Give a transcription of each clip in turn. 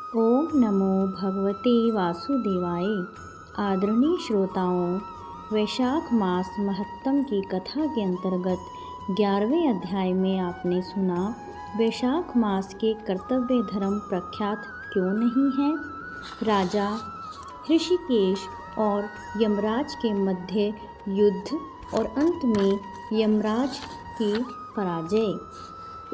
ओम नमो भगवते वासुदेवाय। आदरणीय श्रोताओं, वैशाख मास महत्तम की कथा के अंतर्गत 11वें अध्याय में आपने सुना वैशाख मास के कर्तव्य धर्म प्रख्यात क्यों नहीं है। राजा ऋषिकेश और यमराज के मध्य युद्ध और अंत में यमराज की पराजय।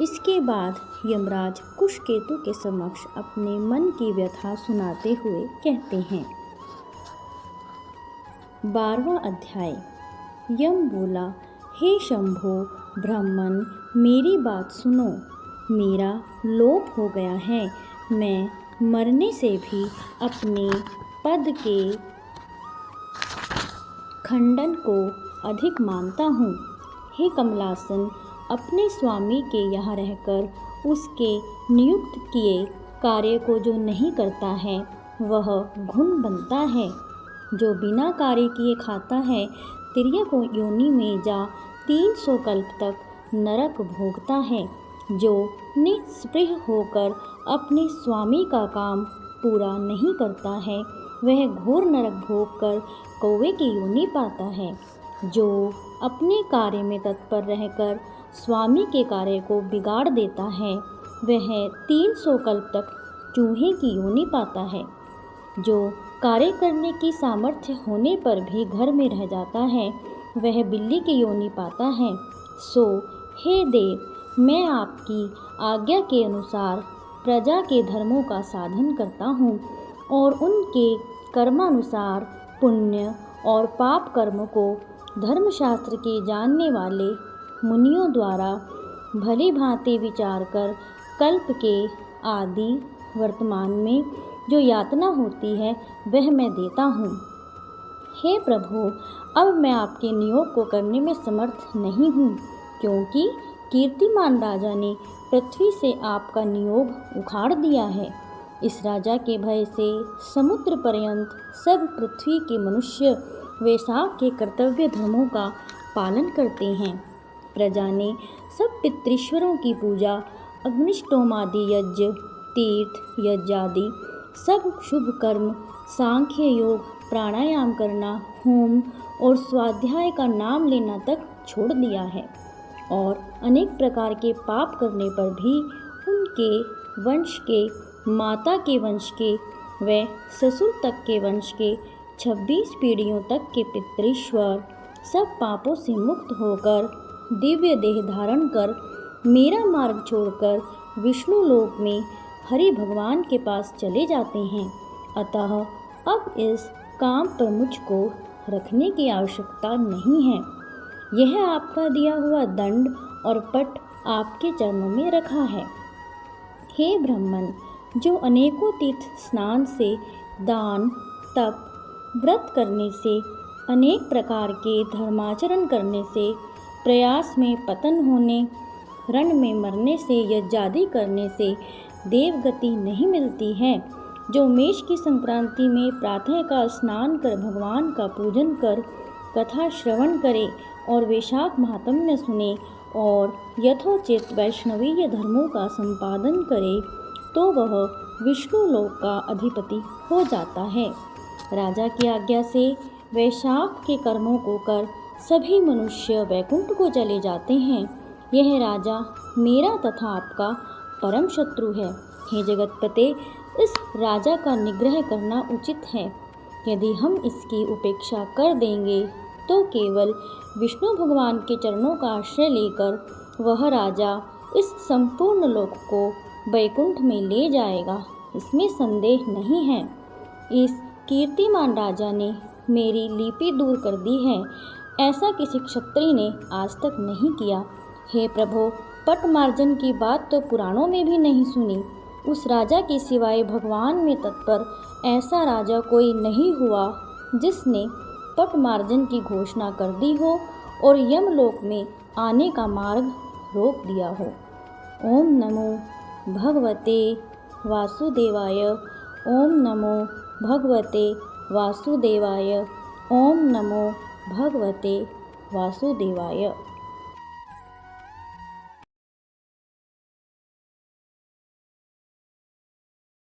इसके बाद यमराज कुशकेतु के समक्ष अपने मन की व्यथा सुनाते हुए कहते हैं। 12वां अध्याय। यम बोला, हे शंभो ब्राह्मण, मेरी बात सुनो। मेरा लोप हो गया है। मैं मरने से भी अपने पद के खंडन को अधिक मानता हूँ। हे कमलासन, अपने स्वामी के यहाँ रहकर उसके नियुक्त किए कार्य को जो नहीं करता है वह घुन बनता है। जो बिना कार्य किए खाता है तिर्यक योनि में जा 300 कल्प तक नरक भोगता है। जो निस्पृह होकर अपने स्वामी का काम पूरा नहीं करता है वह घोर नरक भोग कर कौवे की योनि पाता है। जो अपने कार्य में तत्पर रहकर स्वामी के कार्य को बिगाड़ देता है वह 300 कल्प तक चूहे की योनि पाता है। जो कार्य करने की सामर्थ्य होने पर भी घर में रह जाता है वह बिल्ली की योनि पाता है। सो हे देव, मैं आपकी आज्ञा के अनुसार प्रजा के धर्मों का साधन करता हूँ और उनके कर्मानुसार पुण्य और पाप कर्म को धर्मशास्त्र के जानने वाले मुनियों द्वारा भली भांति विचार कर कल्प के आदि वर्तमान में जो यातना होती है वह मैं देता हूँ। हे प्रभु, अब मैं आपके नियोग को करने में समर्थ नहीं हूँ, क्योंकि कीर्तिमान राजा ने पृथ्वी से आपका नियोग उखाड़ दिया है। इस राजा के भय से समुद्र पर्यंत सब पृथ्वी के मनुष्य वैशाख के कर्तव्य धर्मों का पालन करते हैं। प्रजा ने सब पितृश्वरों की पूजा, अग्निष्टोमादि यज्ञ, तीर्थ यज्ञादि सब शुभ कर्म, सांख्य योग, प्राणायाम करना, होम और स्वाध्याय का नाम लेना तक छोड़ दिया है। और अनेक प्रकार के पाप करने पर भी उनके वंश के, माता के वंश के व ससुर तक के वंश के 26 पीढ़ियों तक के पितृश्वर सब पापों से मुक्त होकर दिव्य देह धारण कर मेरा मार्ग छोड़कर विष्णु लोक में हरि भगवान के पास चले जाते हैं। अतः अब इस काम पर मुझको रखने की आवश्यकता नहीं है। यह आपका दिया हुआ दंड और पट आपके चरणों में रखा है। हे ब्राह्मण, जो अनेकों तीर्थ स्नान से, दान, तप, व्रत करने से, अनेक प्रकार के धर्माचरण करने से, प्रयास में पतन होने, रण में मरने से, यज्ञादि करने से देवगति नहीं मिलती है, जो मेष की संक्रांति में प्रातःकाल स्नान कर भगवान का पूजन कर कथा श्रवण करे और वैशाख महात्म्य सुने और यथोचित वैष्णवीय धर्मों का संपादन करे, तो वह विष्णु लोक का अधिपति हो जाता है। राजा की आज्ञा से वैशाख के कर्मों को कर सभी मनुष्य वैकुंठ को चले जाते हैं। यह राजा मेरा तथा आपका परम शत्रु है। हे जगतपते, इस राजा का निग्रह करना उचित है। यदि हम इसकी उपेक्षा कर देंगे तो केवल विष्णु भगवान के चरणों का आश्रय लेकर वह राजा इस संपूर्ण लोक को वैकुंठ में ले जाएगा, इसमें संदेह नहीं है। इस कीर्तिमान राजा ने मेरी लिपि दूर कर दी है, ऐसा किसी क्षत्रिय ने आज तक नहीं किया। हे प्रभु, पट मार्जन की बात तो पुराणों में भी नहीं सुनी। उस राजा के सिवाय भगवान में तत्पर ऐसा राजा कोई नहीं हुआ जिसने पट मार्जन की घोषणा कर दी हो और यमलोक में आने का मार्ग रोक दिया हो। ओम नमो भगवते वासुदेवाय। ओम नमो भगवते वासुदेवाय। ओम नमो भगवते वासुदेवाय।